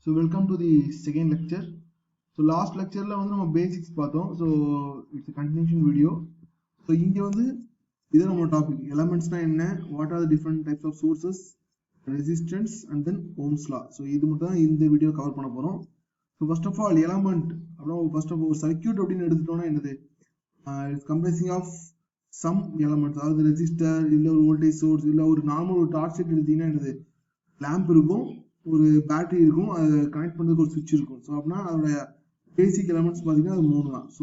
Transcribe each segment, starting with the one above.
So welcome to the second lecture. So last lecture la வந்து நம்ம basics பார்த்தோம். So it's a continuation video. So இங்க வந்து இது நம்ம டாபிக் elements னா என்ன, what are the different types of sources, resistance and then Ohm's law. So இது மட்டும் தான் இந்த வீடியோ கவர் பண்ண போறோம். So first of all element அப்புறம் first of all circuit அப்படினு எடுத்துட்டோம்னா என்னது, it's comprising of some elements, அதாவது resistor இல்ல ஒரு voltage source இல்ல ஒரு நார்மல் ஒரு டார்ச் லைட் எடுத்தீங்கன்னா என்னது, lamp இருக்கும், ஒரு பேட்டரி இருக்கும், அது கனெக்ட் பண்றதுக்கு ஒரு சுவிட்ச் இருக்கும். ஸோ அப்படின்னா அதோட பேசிக் எலமெண்ட்ஸ் பார்த்தீங்கன்னா அது மூணு தான். ஸோ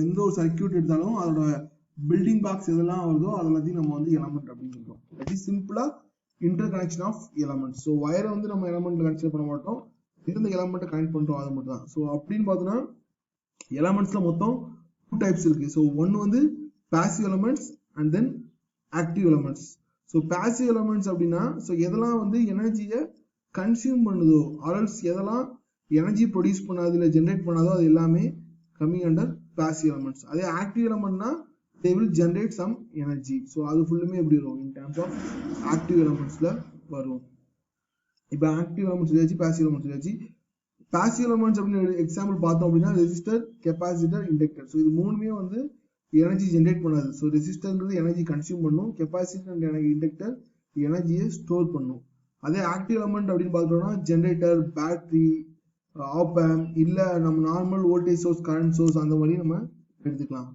எந்த ஒரு சர்க்கியூட் எடுத்தாலும் அதோட பில்டிங் பாக்ஸ் எதெல்லாம் வருதோ அது எல்லாத்தையும் நம்ம வந்து எலமெண்ட் அப்படின்னு சொல்றோம். தட் இஸ் சிம்பிளா interconnection of elements. So வயரை வந்து நம்ம எலமெண்ட்ல கனெக்ட் பண்ண மாட்டோம், எந்த எலமெண்ட்டை கனெக்ட் பண்றோம் அது மட்டும் தான். ஸோ அப்படின்னு பார்த்தோம்னா எலமெண்ட்ஸ்ல மொத்தம் 2 டைப்ஸ் இருக்கு. ஸோ ஒன்னு வந்து passive elements and then active elements. So passive elements அப்படின்னா ஸோ எதெல்லாம் வந்து எனர்ஜியை கன்சியூம் பண்ணுதோ ஆர்எல்ஸ் எதெல்லாம் எனர்ஜி ப்ரொடியூஸ் பண்ணாது இல்லை ஜென்ரேட் பண்ணாதோ அது எல்லாமே கம்மிங் அண்டர் பாசிவ் எலமெண்ட்ஸ். அதே ஆக்டிவ் எலமெண்ட்னா they will generate some energy. So அது ஃபுல்லுமே எப்படி வரும், இன் டர்ம்ஸ் ஆஃப் ஆக்டிவ் எலமெண்ட்ஸ்ல வரும். இப்போ ஆக்டிவ் எலமெண்ட்ஸ் வச்சு பாசிவ் எலமெண்ட்ஸ் வச்சு பாசிவ் எலமெண்ட்ஸ் அப்படின்னு எக்ஸாம்பிள் பார்த்தோம் அப்படின்னா ரெசிஸ்டர், கெப்பாசிட்டர், இண்டக்டர். ஸோ இது மூணுமே வந்து எனர்ஜி ஜென்ரேட் பண்ணாது. ஸோ ரெசிஸ்டர்ங்கிறது எனர்ஜி கன்சியூம் பண்ணும், கெப்பாசிட்டர் அண்ட் இண்டக்டர் எனர்ஜியை ஸ்டோர் பண்ணும். அதே ஆக்டிவ் எலமெண்ட் அப்படின்னு பார்த்தோம்னா ஜென்ரேட்டர், பேட்டரி, ஆப் ஆம்ப் இல்ல நம்ம normal voltage source, current source அந்த மாதிரி நம்ம எடுத்துக்கலாம்.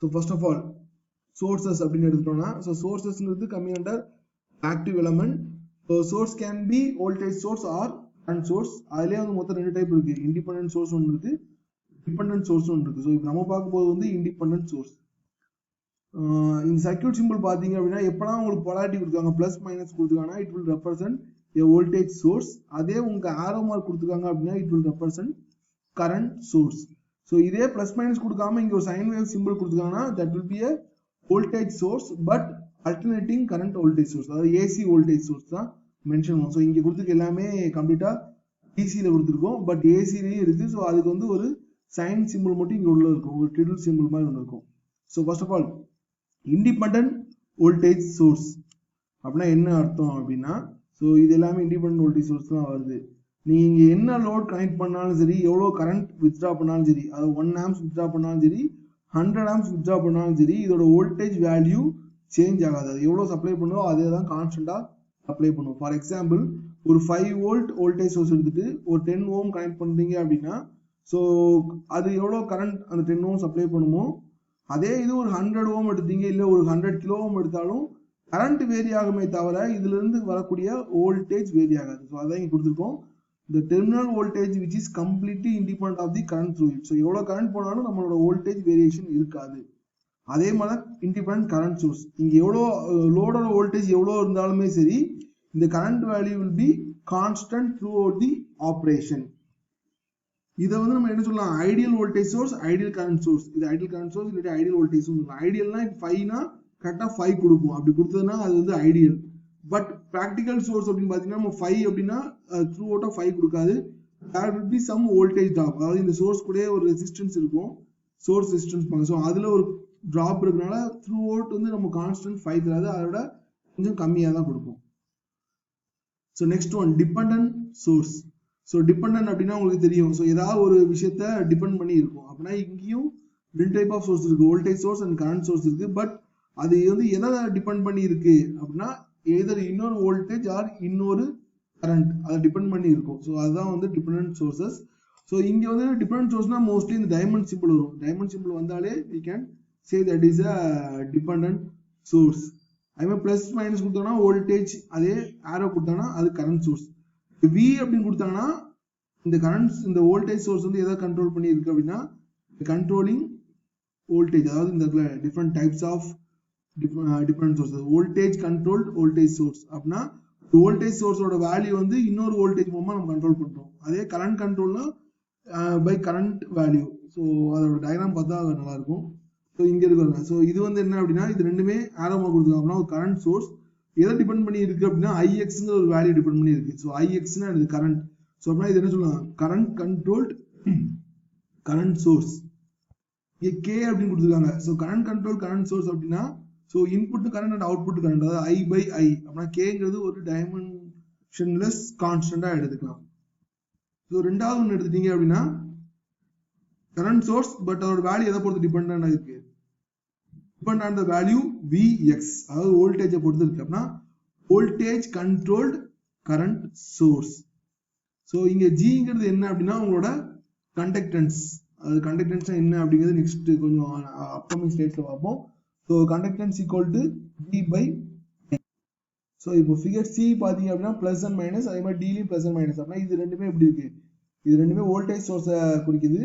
So first of all sources அப்படின்னு எடுத்துட்டோம்னா ஸோ சோர்சஸ்ங்கிறது கம்மி under active element. So source can be voltage source or current source. அதுலேயே வந்து மொத்தம் 2 டைப் இருக்கு, இண்டிபெண்டன்ட் சோர்ஸ் ஒன்று இருக்கு, டிபெண்டன்ட் சோர்ஸ் ஒன்று இருக்கு. ஸோ இப்போ நம்ம பார்க்கும்போது வந்து இண்டிபெண்டன்ட் சோர்ஸ். இந்த சர்க்யூட் சிம்பிள் பார்த்தீங்க அப்படின்னா எப்பனா உங்களுக்கு பொலாரிட்டி கொடுத்தாங்க பிளஸ் மைனஸ் கொடுத்துருக்காங்கன்னா it will represent a voltage source. அதே உங்க ஆரோ மார்க் கொடுத்துருக்காங்க அப்படின்னா it will represent current source. So இதே பிளஸ் மைனஸ் கொடுக்காம இங்க ஒரு சைன் வேவ் சிம்பிள் கொடுத்துருக்காங்கன்னா that will B a voltage source but alternating current voltage source. அதாவது ஏசி வோல்டேஜ் சோர்ஸ் தான் மென்ஷன் பண்ணுவோம். ஸோ இங்க கொடுத்துருக்க எல்லாமே கம்ப்ளீட்டா டிசியில கொடுத்துருக்கோம், பட் ஏசிலையும் இருக்கு. ஸோ அதுக்கு வந்து ஒரு சைன் சிம்பிள் மட்டும் இங்க உள்ள இருக்கும், ஒரு ட்ரிடில் சிம்பிள் மாதிரி ஒன்று இருக்கும். So first of all independent voltage source அப்படின்னா என்ன அர்த்தம் அப்படின்னா ஸோ இது எல்லாமே இண்டிபெண்டன்ட் வோல்டேஜ் சோர்ஸ் தான் வருது. நீங்க என்ன லோட் கனெக்ட் பண்ணாலும் சரி, எவ்வளோ கரண்ட் வித்ட்ரா பண்ணாலும் சரி, அது 1 amps வித்ட்ரா பண்ணாலும் சரி, 100 amps வித்ட்ரா பண்ணாலும் சரி, இதோட வோல்டேஜ் வேல்யூ சேஞ்ச் ஆகாது. அது எவ்வளோ சப்ளை பண்ணுதோ அதே தான் கான்ஸ்டன்டா அப்ளை பண்ணும். ஃபார் எக்ஸாம்பிள் ஒரு 5 volt வோல்டேஜ் சோர்ஸ் எடுத்துட்டு ஒரு 10 ohm கனெக்ட் பண்றீங்க அப்படின்னா ஸோ அது எவ்வளோ கரண்ட் அந்த 10 ohm சப்ளை பண்ணுமோ அதே இது ஒரு 100 ohm எடுத்தீங்க இல்ல ஒரு 100 kilo ohm எடுத்தாலும் கரண்ட் வேரி ஆகுமே தவிர இதுல இருந்து வரக்கூடிய வோல்டேஜ் வேரி ஆகாது. ஸோ அதான் இங்க கொடுத்துருக்கோம், the terminal voltage which is completely independent of the current through it. So எவ்வளவு கரண்ட் போனாலும் நம்மளோட வோல்டேஜ் வேரியேஷன் இருக்காது. அதே மாதிரி இண்டிபெண்டன்ட் கரண்ட் சோர்ஸ், இங்க எவ்வளோ லோடோட வோல்டேஜ் எவ்வளோ இருந்தாலுமே சரி இந்த current value will be constant through out the operation. இதை வந்து நம்ம என்ன சொல்லலாம், ideal voltage source, ideal current source. இது ஐடியல் கரண்ட் சோர்ஸ் இல்லாட்டி ஐடியல் வோல்டேஜ் சொல்லலாம். ஐடியல்னா 5னா கரெக்டா 5 கொடுக்கும், அப்படி கொடுத்ததுன்னா அது வந்து ஐடியல். பட் பிராக்டிகல் சோர்ஸ் அப்படின்னு பாத்தீங்கன்னா நம்ம 5 அப்படின்னா த்ரூ அவுட்டா 5 கொடுக்காது, there will be some voltage drop. அதாவது இந்த சோர்ஸ் கூட ஒரு ரெசிஸ்டன்ஸ் இருக்கும், சோர்ஸ் ரெசிஸ்டன்ஸ் பாங்க. ஸோ அதுல ஒரு டிராப் இருக்கனால த்ரூ அவுட் வந்து நம்ம கான்ஸ்டன்ட் 5 தராது, அதோட கொஞ்சம் கம்மியா தான் கொடுக்கும். So next one dependent source. So dependent அப்படின்னா உங்களுக்கு தெரியும், ஸோ ஏதாவது ஒரு விஷயத்த டிபெண்ட் பண்ணி இருக்கும். அப்படின்னா இங்கேயும் 2 டைப் ஆஃப் சோர்ஸ் இருக்கு, voltage source and current source இருக்கு. பட் அது வந்து எதை டிபெண்ட் பண்ணி இருக்கு அப்படின்னா எதர் இன்னொரு வோல்டேஜ் ஆர் இன்னொரு கரண்ட் அதை டிபெண்ட் பண்ணி இருக்கும். ஸோ அதுதான் வந்து டிபெண்டன்ட் சோர்சஸ். ஸோ இங்க வந்து டிபெண்டன்ட் சோர்ஸ்னா மோஸ்ட்லி இந்த டைமண்ட் சிம்பிள் வரும். டைமண்ட் சிம்பிள் வந்தாலே we can say that is a dependent source. அதே பிளஸ் மைனஸ் கொடுத்தாங்கன்னா வோல்டேஜ், அதே ஆரோ கொடுத்தாங்கன்னா அது கரண்ட் சோர்ஸ். V அப்படின்னு கொடுத்தாங்கன்னா இந்த கரண்ட் இந்த வோல்டேஜ் சோர்ஸ் வந்து எதை கண்ட்ரோல் பண்ணி இருக்கு அப்படின்னா கண்ட்ரோலிங் வோல்டேஜ். அதாவது இந்த இடத்துல different types of different sources, voltage controlled voltage source அப்படின்னா வோல்டேஜ் சோர்ஸோட வேல்யூ வந்து இன்னொரு வோல்டேஜ் மூலமா நம்ம கண்ட்ரோல் பண்றோம். அதே கரண்ட் கண்ட்ரோல்னா பை கரண்ட் வேல்யூ. ஸோ அதோட டயக்ராம் பார்த்தா நல்லா இருக்கும். ஸோ இங்க இருக்காங்க. ஸோ இது வந்து என்ன அப்படின்னா இது ரெண்டுமே ஆரோமா கொடுத்துருக்காங்க அப்படின்னா ஒரு கரண்ட் சோர்ஸ் எதை டிபெண்ட் பண்ணி இருக்கு அப்படின்னா ஐஎக்ஸ்ங்கிற ஒரு வேல்யூ டிபெண்ட் பண்ணி இருக்கு. ஸோ ஐஎக்ஸ்னா இது கரண்ட். ஸோ அப்படின்னா இது என்ன சொல்லலாம், கரண்ட் கண்ட்ரோல்ட் கரண்ட் சோர்ஸ். இங்க கே அப்படின்னு கொடுத்துருக்காங்க. So current control current source அப்படின்னா so input current and output current, அதாவது I by I அப்படின்னா கேங்கிறது ஒரு டைமென்ஷன்லெஸ் கான்ஸ்டன்டா எடுத்துக்கலாம். ஸோ ரெண்டாவது ஒன்று எடுத்துட்டீங்க அப்படின்னா கரண்ட் சோர்ஸ், பட் அதோட வேல்யூ எதை பொறுத்து டிபெண்ட் இருக்கு? Depend on the value Vx, அதாவது வோல்டேஜை பொறுத்து இருக்கு. அப்படின்னா voltage controlled current source. So இங்க ஜிங்கிறது என்ன அப்படின்னா உங்களோட கண்டக்டன்ஸ். அது கண்டக்டன்ஸ் என்ன அப்படிங்கிறது நெக்ஸ்ட் கொஞ்சம் அப்கமிங் ஸ்டேட்ஸ்ல பார்ப்போம். So conductance equal to V by N. So இப்போ ஃபிகர் சி பார்த்தீங்க அப்படின்னா பிளஸ் அண்ட் மைனஸ், அதே மாதிரி டிலையும் பிளஸ் அண்ட் மைனஸ். அப்படின்னா இது ரெண்டுமே எப்படி இருக்கு? இது ரெண்டுமே வோல்டேஜ் சோர்ஸை குறிக்குது.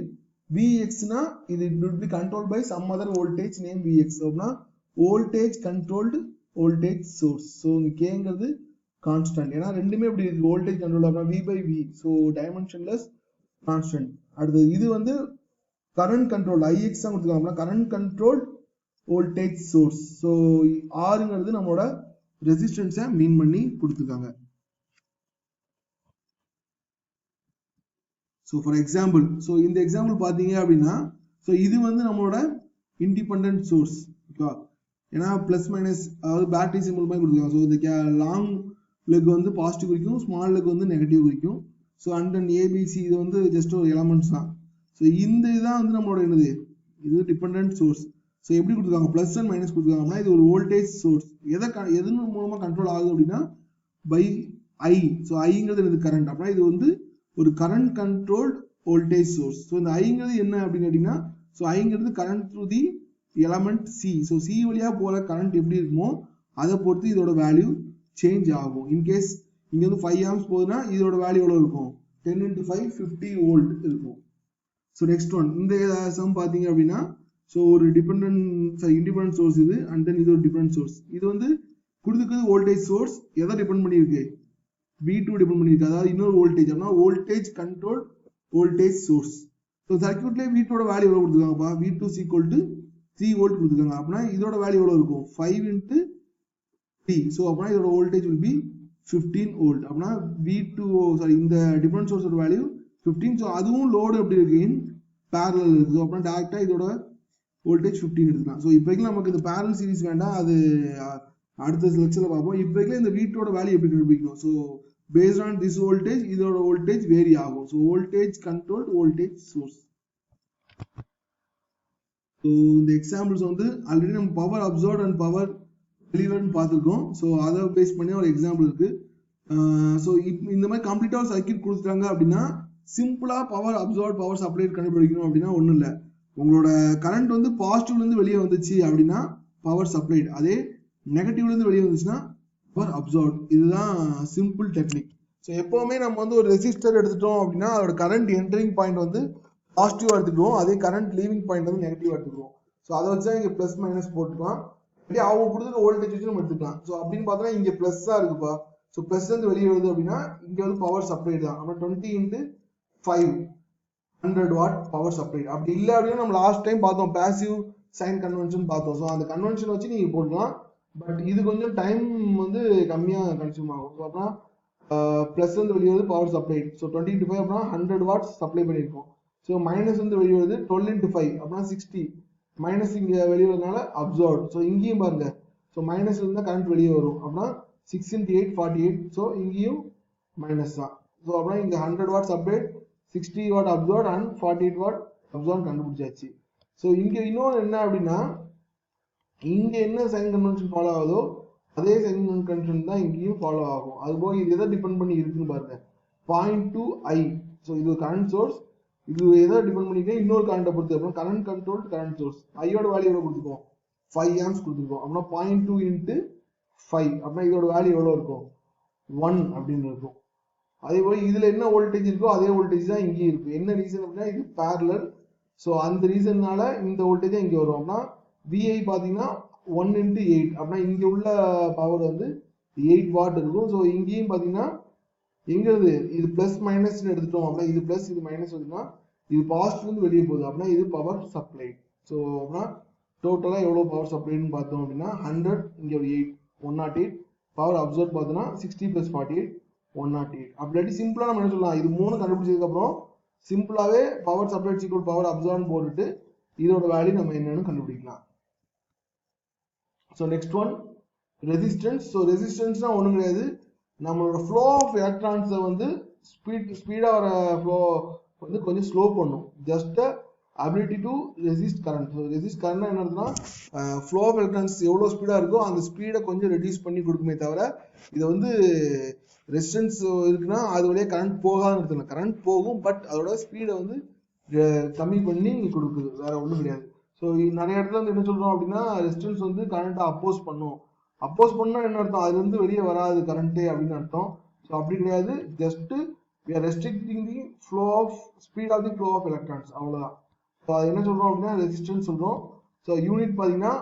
Vxனா இது will be controlled by some other voltage name Vx. அப்படின்னா voltage controlled voltage source. So இங்க கேங்கிறது கான்ஸ்டன்ட், ஏன்னா ரெண்டுமே எப்படி இருக்கு? வோல்டேஜ் கண்ட்ரோல் அப்படின்னா V by V. So dimensionless constant. அடுத்தது இது வந்து கரண்ட் கண்ட்ரோல் Ix தான் கொடுத்துருக்காங்க. Current control voltage source. So ஆறுங்கிறது நம்மளோட ரெசிஸ்டன்ஸை மீன் பண்ணி கொடுத்துருக்காங்க. ஸோ ஃபார் எக்ஸாம்பிள், ஸோ இந்த எக்ஸாம்பிள் பார்த்தீங்க அப்படின்னா ஸோ இது வந்து நம்மளோட இண்டிபெண்டன்ட் சோர்ஸ். ஓகேவா? ஏன்னா பிளஸ் மைனஸ் அதாவது பேட்டரி சிம்பிள் மாதிரி கொடுத்துருக்காங்க. ஸோ இந்த லாங் லெக் வந்து பாசிட்டிவ் குறிக்கும், ஸ்மால் லெக் வந்து நெகட்டிவ் குறிக்கும். ஸோ அண்ட் தென் ஏபிசி இது வந்து ஜஸ்ட் ஒரு எலமெண்ட்ஸ் தான். ஸோ இந்த இதுதான் வந்து நம்மளோட என்னது? இது டிபெண்டன்ட் சோர்ஸ். ஸோ எப்படி கொடுத்துருக்காங்க? பிளஸ் அண்ட் மைனஸ் கொடுத்துருக்காங்கன்னா இது ஒரு வோல்டேஜ் சோர்ஸ். எதன் மூலமா கண்ட்ரோல் ஆகுது அப்படின்னா பை ஐ. ஸோ ஐங்கிறது எனக்கு கரண்ட். அப்படின்னா இது வந்து ஒரு current controlled voltage source. So இந்த ஐங்கிறது என்ன அப்படின்னு கேட்டீங்கன்னா ஸோ ஐங்கிறது current through the element C. So C வழியா போற கரண்ட் எப்படி இருக்குமோ அதை பொறுத்து இதோட வேல்யூ சேஞ்ச் ஆகும். இன்கேஸ் இங்க வந்து 5 ஆம்ஸ் போகுதுன்னா இதோட வேல்யூ எவ்வளவு இருக்கும்? 10 into 5 50 வோல்ட் இருக்கும். ஸோ நெக்ஸ்ட் ஒன் இந்த சம் பார்த்தீங்க அப்படின்னா ஸோ ஒரு இண்டிபெண்டன்ட் சோர்ஸ் இது, அண்ட் தென் இது ஒரு டிபெண்டன்ட் சோர்ஸ். இது வந்து கொடுத்துக்கிறது வோல்டேஜ் சோர்ஸ். எதை டிபெண்ட் பண்ணியிருக்கு? V2 டிபெண்ட் பண்ணியிருக்கு. அதாவது இன்னொரு வோல்டேஜ் அப்படின்னா voltage control voltage source. So சர்க்யூட்லேயே V2 வேல்யூ எவ்வளோ கொடுத்துருக்காங்கப்பா? V2 ஈக்குவல் டு 3 வோல்ட் கொடுத்துருக்காங்க. அப்படின்னா இதோட வேல்யூ எவ்வளோ இருக்கும்? 5 into 3. ஸோ அப்படின்னா இதோட வோல்டேஜ் will be 15 வோல்ட். அப்படின்னா V2 இந்த டிபெண்டன்ட் சோர்ஸோட வேல்யூ 15. ஸோ அதுவும் லோடு எப்படி இருக்கு? இன் பேரலல் இருக்கு. ஸோ அப்படின்னா டேரக்டா இதோட வோல்டேஜ் 15 எடுத்துக்கலாம். ஸோ இப்போதைக்கு நமக்கு இந்த பேரலல் சீரிஸ் வேண்டாம், அது அடுத்த லெக்சர்ல பார்ப்போம். இப்போதைக்கு இந்த V2 வேல்யூ எப்படி கண்டுபிடிக்கணும்? So based on this voltage இதோட வோல்டேஜ் வேரி ஆகும். So voltage controlled voltage source. So இந்த எக்ஸாம்பிள்ஸ் வந்து ஆல்ரெடி நம்ம பவர் அப்சர்வ்ட் அண்ட் பவர் டெலிவர்ட்னு பார்த்துருக்கோம். ஸோ அதை பேஸ் பண்ணி ஒரு எக்ஸாம்பிள் இருக்கு. ஸோ இந்த மாதிரி கம்ப்ளீட்டாக ஒரு சர்க்யூட் கொடுத்துட்டாங்க அப்படின்னா சிம்பிளா பவர் அப்சர்வ்ட் பவர் சப்ளை கண்டுபிடிக்கணும் அப்படின்னா ஒன்றும் இல்லை. உங்களோட கரண்ட் வந்து பாசிட்டிவ்லேருந்து வெளியே வந்துச்சு அப்படின்னா பவர் சப்ளைட், அதே நெகட்டிவ்லேருந்து வெளியே வந்துச்சுன்னா பவர் அப்சர்வ்ட். இதுதான் சிம்பிள் டெக்னிக். ஸோ எப்பவுமே நம்ம வந்து ஒரு ரெசிஸ்டர் எடுத்துட்டோம் அப்படின்னா அதோட கரண்ட் என்டரிங் பாயிண்ட் வந்து பாசிட்டிவா எடுத்துக்குவோம், அதே கரண்ட் லீவிங் பாயிண்ட் வந்து நெகட்டிவா எடுத்துக்குவோம். ஸோ அதை வச்சு தான் இங்க பிளஸ் மைனஸ் போட்டுக்கலாம். அப்படியே அவங்க கொடுத்துருக்க வோல்டேஜ் வச்சு நம்ம எடுத்துக்கலாம். ஸோ அப்படின்னு பார்த்தோன்னா இங்க பிளஸ்ஸா இருக்குப்பா. ஸோ பிளஸ் வந்து வெளியே வருது அப்படின்னா இங்க வந்து பவர் சப்ளை தான். நம்ம 20 into 5 100 வாட் பவர் சப்ளை. அப்படி இல்லை அப்படின்னா நம்ம லாஸ்ட் டைம் பார்த்தோம் பாசிவ் சைன் கன்வென்ஷன் பார்த்தோம். ஸோ அந்த கன்வென்ஷன் வச்சு நீங்க போடலாம். பட் இது கொஞ்சம் டைம் வந்து கம்மியா கன்சியூம் ஆகும். ஸோ அப்படின்னா பிளஸ் வந்து வெளியே வருது பவர் சப்ளை. ஸோ 20 into 5 அப்படின்னா 100 வாட்ஸ் சப்ளை பண்ணியிருக்கோம். ஸோ மைனஸ் வந்து வெளியே வருது 12 into 5 அப்படின்னா 60. மைனஸ் இங்க வெளியே வரதுனால அப்சர்வ். ஸோ இங்கேயும் பாருங்க, ஸோ மைனஸ்ல இருந்தா கரண்ட் வெளியே வரும். அப்படின்னா 6 into 8 48. ஸோ இங்கேயும் மைனஸ் தான். ஸோ அப்படின்னா இங்க 100 watts supply, 60 watt absorb and 48 watt absorb கண்டுபிடிச்சாச்சு. ஸோ இங்க இன்னொன்று என்ன அப்படின்னா இங்க என்ன சைன் கன்வென்ஷன் ஃபாலோ ஆகுதோ அதே சைன் கன்வென்ஷன் தான் இங்கேயும் ஃபாலோ ஆகும். அது போக இது எதை டிபெண்ட் பண்ணி இருக்குன்னு பாருங்க. 0.2I. ஸோ இது கரண்ட் சோர்ஸ். இது எதை டிபெண்ட் பண்ணிட்டு இன்னொரு கரண்ட்டை பொறுத்து அப்புறம் கரண்ட் கண்ட்ரோல் கரண்ட் சோர்ஸ். ஐயோட வேல்யூ எவ்வளோ கொடுத்துருக்கோம்? 5 ஆம்ஸ் கொடுத்துருக்கோம். அப்படின்னா 0.2 into 5 அப்படின்னா இதோட வேல்யூ எவ்வளோ இருக்கும்? 1 அப்படின்னு இருக்கும். அதே போல இதுல என்ன வோல்டேஜ் இருக்கோ அதே வோல்டேஜ் தான் இங்கேயும் இருக்கு. என்ன ரீசன் அப்படின்னா இது பேரலல். ஸோ அந்த ரீசன்னால இந்த வோல்டேஜ் இங்க வரும். அப்படின்னா VI பாத்தீங்கன்னா 1 into 8 அப்படின்னா இங்க உள்ள பவர் வந்து 8 வாட் இருக்கும். ஸோ இங்கேயும் பாத்தீங்கன்னா எங்க இது பிளஸ் மைனஸ் எடுத்துட்டோம் அப்படின்னா இது பிளஸ் இது மைனஸ் வருதுன்னா இது பாசிட்டிவ் வந்து வெளியே போகுது அப்படின்னா இது பவர் சப்ளை. ஸோ அப்படின்னா டோட்டலா எவ்வளவு பவர் சப்ளைன்னு பார்த்தோம் அப்படின்னா 100 இங்க ஒரு 8 108. பவர் அப்சர்வ் பார்த்தோம்னா 60 plus 48 108. அப்படி சிம்பிளா நம்ம என்ன சொல்லலாம், இது மூணு கண்டுபிடிச்சதுக்கு அப்புறம் சிம்பிளாவே power supply equal power absorb போட்டுட்டு இதோட வேல்யூ நம்ம என்னன்னு கண்டுபிடிக்கலாம். So next one resistance. So ரெசிஸ்டன்ஸ்னா ஒன்றும் கிடையாது, நம்மளோட ஃப்ளோ ஆஃப் எலக்ட்ரான்ஸை வந்து ஸ்பீடா வர ஃப்ளோ வந்து கொஞ்சம் ஸ்லோ பண்ணும். Just ability to resist current. So resist current என்ன அர்த்தம்னா ஃப்ளோ ஆஃப் எலக்ட்ரான்ஸ் எவ்வளோ ஸ்பீடாக இருக்கோ அந்த ஸ்பீடை கொஞ்சம் ரெடியூஸ் பண்ணி கொடுக்குமே தவிர இது வந்து ரெசிஸ்டன்ஸ் இருக்குன்னா அது வழியாக கரண்ட் போகாதுன்னு அர்த்தம். கரண்ட் போகும், பட் அதோட ஸ்பீடை வந்து கம்மி பண்ணி கொடுக்குது, வேற ஒன்றும் கிடையாது. ஸோ நிறைய இடத்துல வந்து என்ன சொல்றோம் அப்படின்னா ரெசிஸ்டன்ஸ் வந்து கரண்ட்டை அப்போஸ் பண்ணும். அப்போஸ் பண்ணா என்ன அர்த்தம், அது வந்து வெளியே வராது கரண்ட்டு அப்படின்னு அர்த்தம். ஸோ அப்படி கிடையாது, just we are restricting the flow of speed of the flow of electrons, அவ்வளவுதான். ஸோ அது என்ன சொல்றோம் அப்படின்னா ரெசிஸ்டன்ஸ் சொல்றோம். ஸோ யூனிட் பார்த்தீங்கன்னா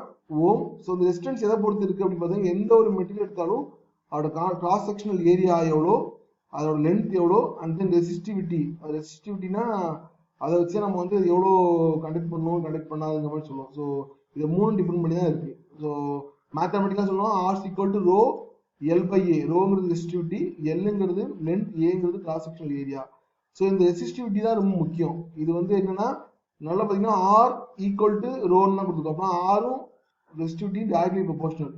ஓம். ஸோ இந்த ரெசிஸ்டன்ஸ் எதை பொறுத்து இருக்கு அப்படின்னு பார்த்தீங்கன்னா எந்த ஒரு மெட்டீரியல் எடுத்தாலும் அதோட கிராஸ் செக்ஷனல் ஏரியா எவ்வளோ, அதோட லென்த் எவ்வளோ, அண்ட் தென் ரெசிஸ்டிவிட்டி. ரெசிஸ்டிவிட்டினா அதை வச்சு நம்ம வந்து எவ்வளோ கண்டக்ட் பண்ணணும் கண்டக்ட் பண்ணாதுங்கிற மாதிரி சொல்லுவோம். ஸோ இதை மூணு டிபெண்ட் பண்ணி தான் இருக்கு. ஸோ மேத்தமெட்டிக்கலாக சொல்லுவோம் R's equal to rho L by A. ரோங்கிறது ரெசிஸ்டிவிட்டி, எல்லுங்கிறது லென்த், ஏங்கிறது கிராஸ் செக்ஷனல் ஏரியா. ஸோ இந்த ரெசிஸ்டிவிட்டி தான் ரொம்ப முக்கியம். இது வந்து என்னன்னா நல்லா பார்த்தீங்கன்னா ஆர் ஈக்குவல் டு ரோன்னு தான் கொடுத்துருக்கோம். அப்படின்னா ஆரும் ரெசிஸ்டிவிட்டி டைரக்ட்லி ப்ரொபோர்ஷனல்.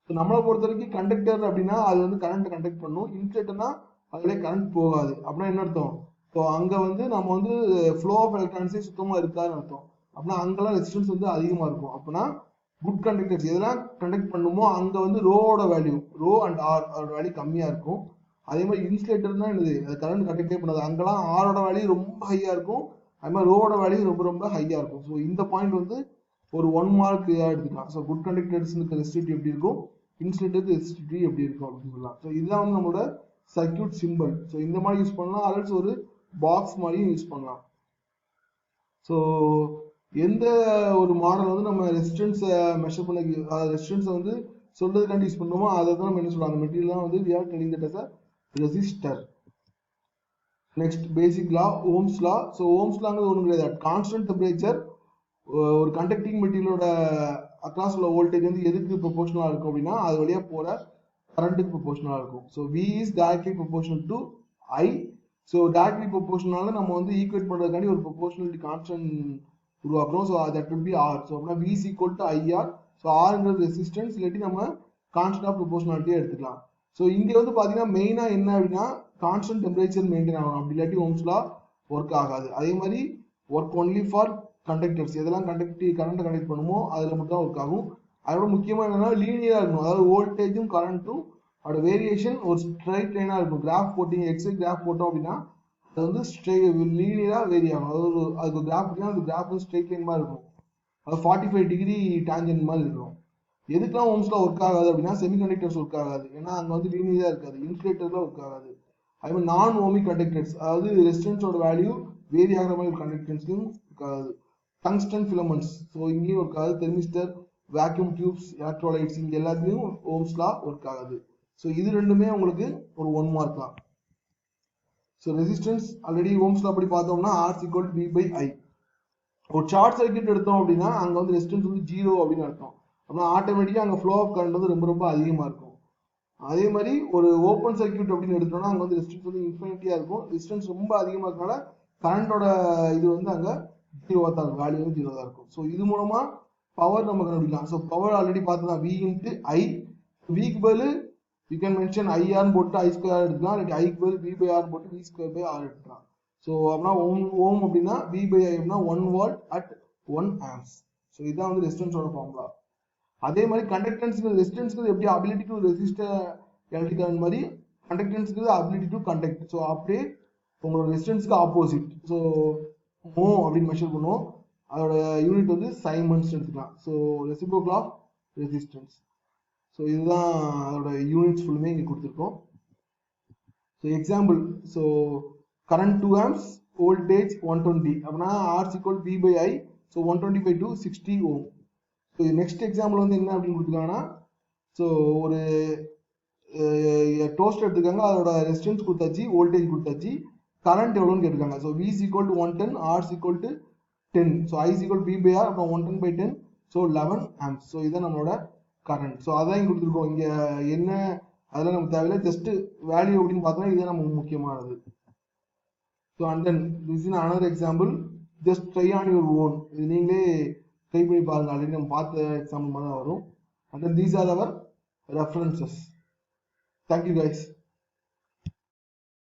ஸோ நம்மளை பொறுத்த வரைக்கும் கண்டக்டர் அப்படின்னா அது வந்து கரண்ட் கண்டக்ட் பண்ணும். இன்சுலேட்டர்னா அதுலேயே கரண்ட் போகாது. அப்படின்னா என்ன அர்த்தம், ஸோ அங்கே வந்து நம்ம வந்து ஃப்ளோ ஆஃப் எலக்ட்ரான்ஸே சுத்தமாக இருக்காதுன்னு அர்த்தம். அப்படின்னா அங்கெல்லாம் ரெசிஸ்டன்ஸ் வந்து அதிகமாக இருக்கும். அப்படின்னா குட் கண்டக்டர்ஸ் எதெல்லாம் கண்டக்ட் பண்ணுமோ அங்கே வந்து ரோவோட வேல்யூ, ரோ அண்ட் ஆர் அதோட வேல்யூ கம்மியாக இருக்கும். அதே மாதிரி இன்சுலேட்டர் தான் என்னது, அது கரண்ட் கண்டக்டே பண்ணாது. அங்கெல்லாம் ஆரோட வேல்யூ ரொம்ப ஹையாக இருக்கும், அது மாதிரி ரோவோட வேல்யூ ரொம்ப ரொம்ப ஹையாக இருக்கும். ஸோ இந்த பாயிண்ட் வந்து ஒரு 1 மார்க் எடுத்துக்கலாம். ஸோ குட் கண்டக்டர்ஸ்க்கு ரெசிஸ்டிவிட்டி எப்படி இருக்கும், இன்சுலேட்டருக்கு ரெசிஸ்டிவிட்டி எப்படி இருக்கும் அப்படின்னு சொல்லலாம். ஸோ இதுதான் வந்து நம்மளோட சர்க்யூட் சிம்பிள். ஸோ இந்த மாதிரி யூஸ் பண்ணலாம், அதற்கு ஒரு பாக்ஸ் மாதிரியும் யூஸ் பண்ணலாம். ஸோ எந்த ஒரு மாடல் வந்து நம்ம ரெசிஸ்டன்ஸை மெஷர் பண்ண, ரெசிஸ்டன்ஸை வந்து சொல்றதுக்காண்டி யூஸ் பண்ணுறோமோ அதை தான் நம்ம என்ன சொல்றோம், அந்த மெட்டீரியல் தான் வந்து we are telling that as a resistor. Next basic law, Ohm's law. So Ohm's லாங்கிறது ஒன்றும் கிடையாது, கான்ஸ்டன்ட் டெம்பரேச்சர் ஒரு கண்டக்டிங் மெட்டீரியலோட அக்ராஸ் உள்ள வோல்டேஜ் வந்து எதுக்கு ப்ரொபோஷனலாக இருக்கும் அப்படின்னா அது வழியாக போகிற கரண்ட்டுக்கு ப்ரொபோஷனலாக இருக்கும். So V is directly proportional to I. So directly proportional நம்ம வந்து ஈக்குவேட் பண்ணுறதுக்காண்டி ஒரு ப்ரொபோஷனலிட்டி கான்ஸ்டன்ட் உருவாக்குறோம். So that will be R. So அப்படின்னா V is equal to IR. So ஆர்ங்கிறது ரெசிஸ்டன்ஸ், இல்லாட்டி நம்ம கான்ஸ்டன்ட் ஆஃப் ப்ரொபோஷனாலிட்டியை எடுத்துக்கலாம். ஸோ இங்கே வந்து பார்த்தீங்கன்னா மெயினாக என்ன அப்படின்னா கான்ஸ்டன்ட் டெம்பரேச்சர் மெயின்டைன் ஆகணும், அப்படி இல்லாட்டி ஓம்ஸ்லா ஒர்க் ஆகாது. அதே மாதிரி ஒர்க் ஒன்லி ஃபார் கண்டக்டர்ஸ், எதெல்லாம் கரண்ட் கண்டக்ட் பண்ணுமோ அதில் மட்டும் தான் ஒர்க் ஆகும். அதோட முக்கியமாக என்னன்னா லீனியராக இருக்கணும், அதாவது வோல்டேஜும் கரண்ட்டும் அதோட வேரியேஷன் ஒரு ஸ்ட்ரைட் லைனாக இருக்கும். கிராஃப் போட்டிங்க, எக்ஸ்ஐ கிராஃப் போட்டோம் அப்படின்னா அது வந்து லீனியராக வேரி ஆகும். அதாவது அதுக்கு கிராஃப் போட்டிங்கன்னா அந்த கிராஃப் வந்து ஸ்ட்ரைட் லைன் மாதிரி இருக்கும், அது 45 டிகிரி டான்ஜென்ட் மாதிரி இருக்கும். எதுக்கெல்லாம் ஓம்ஸ்லாம் ஒர்க் ஆகாது அப்படின்னா செமிகண்டக்டர்ஸ் ஒர்க் ஆகாது, ஏன்னா அங்கே வந்து லீனியராக இருக்காது. இன்சுலேட்டர்லாம் ஒர்க் ஆகாது. அதே மாதிரி நான் ஓமிக் கண்டக்டர்ஸ், அதாவது ரெசிஸ்டன்ஸோட வேல்யூ வேரி ஆகிற மாதிரி கண்டக்டன்ஸ்லையும் இருக்காது. டங்ஸ்டன் ஃபிலமெண்ட்ஸ், ஸோ இங்கேயும் ஒர்க் ஆகாது. தெர்மிஸ்டர், வேக்யூம் டியூப்ஸ், எலக்ட்ரோலைட்ஸ், இங்கே எல்லாத்துலேயும் ஓம்ஸ்லா ஒர்க் ஆகாது. ஸோ இது ரெண்டுமே உங்களுக்கு ஒரு 1 மார்க் தான். ஸோ ரெசிஸ்டன்ஸ் ஆல்ரெடி ஓம்ஸ்லா அப்படி பார்த்தோம்னா R equal to V by I. ஒரு ஷார்ட் சர்க்யூட் எடுத்தோம் அப்படின்னா அங்கே வந்து ரெசிஸ்டன்ஸ் வந்து 0 அப்படின்னு அர்த்தம். அப்படின்னா ஆட்டோமேட்டிக்காக அங்கே ஃப்ளோ ஆஃப் கரண்ட் வந்து ரொம்ப ரொம்ப அதிகமாக இருக்கும். அதே மாதிரி ஒரு ஓப்பன் சர்க்யூட் அப்படின்னு எடுத்தோம்னா அங்கே வந்து ரெசிஸ்டன்ஸ் வந்து இன்ஃபினிட்டியாக இருக்கும். ரெசிஸ்டன்ஸ் ரொம்ப அதிகமாக இருக்கனால கரண்டோட இது வந்து அங்கே 0 தான் இருக்கும், வேல்யூ வந்து 0 தான் இருக்கும். ஸோ இது மூலமா பவர் நம்ம கண்டுபிடிக்கலாம். ஸோ பவர் ஆல்ரெடி பார்த்தோம்னா V இன்ட்டு I. விக்கு பதில் யூ கேன் மென்ஷன் IR போட்டு I ஸ்கொயர் எடுத்துக்கலாம், இல்லாட்டி ஐக்கு பதில் V by R போட்டு V ஸ்கொயர் பை R எடுத்துக்கலாம். ஸோ அப்படின்னா ஓம் அப்படின்னா V by I அப்படின்னா 1 வாட் அட் 1 ஆம்ஸ். ஸோ இதுதான் வந்து ரெசிஸ்டன்ஸோட ஃபார்முலா. அதே மாதிரி கண்டக்டன்ஸ்க்கு ரெசிஸ்டன்ஸ்க்கு எப்படி ability to resist electric current மாதிரி கண்டக்டன்ஸ்க்கு அபிலிட்டி டு கண்டக்ட். ஸோ அப்படியே உங்களோட ரெசிஸ்டன்ஸ்க்கு ஆப்போசிட். ஸோ மோ அப்படின்னு மெஷர் பண்ணுவோம், அதோட யூனிட் வந்து சைமன்ஸ் எடுத்துக்கலாம். So reciprocal of resistance. So இதுதான் அதோட யூனிட்ஸ் ஃபுல்லுமே இங்கே கொடுத்துருக்கோம். So example, so current 2 amps, voltage 120 அப்படின்னா R equal V by I. So 120 by 2 60 ohm. So next example வந்து என்ன அப்படின்னு கொடுத்துருக்காங்கன்னா, ஸோ ஒரு டோஸ்ட் எடுத்துக்காங்க, அதோட ரெசிஸ்டன்ஸ் கொடுத்தாச்சு, வோல்டேஜ் கொடுத்தாச்சு, கரண்ட் எவ்வளோன்னு கேட்டிருக்காங்க. So V is equal to 110, R is equal to 10. So I is equal to V by R, அப்புறம் 110 by 10, ஸோ 11 ஆம்ஸ். ஸோ இதுதான் நம்மளோட கரண்ட். ஸோ அதான் இங்கே கொடுத்துருக்கோம். இங்கே என்ன அதெல்லாம் நமக்கு தேவையில்லை, ஜஸ்ட் வேல்யூ அப்படின்னு பார்த்தோம்னா இதுதான் நமக்கு முக்கியமானது. So and then this is another example, just try on your own. இது நீங்களே ட்ரை பண்ணி பாருங்க, ஆல்ரெடி நம்ம பார்த்த எக்ஸாம்பிள் மாதிரி தான் வரும். And then these are our references. Thank you guys.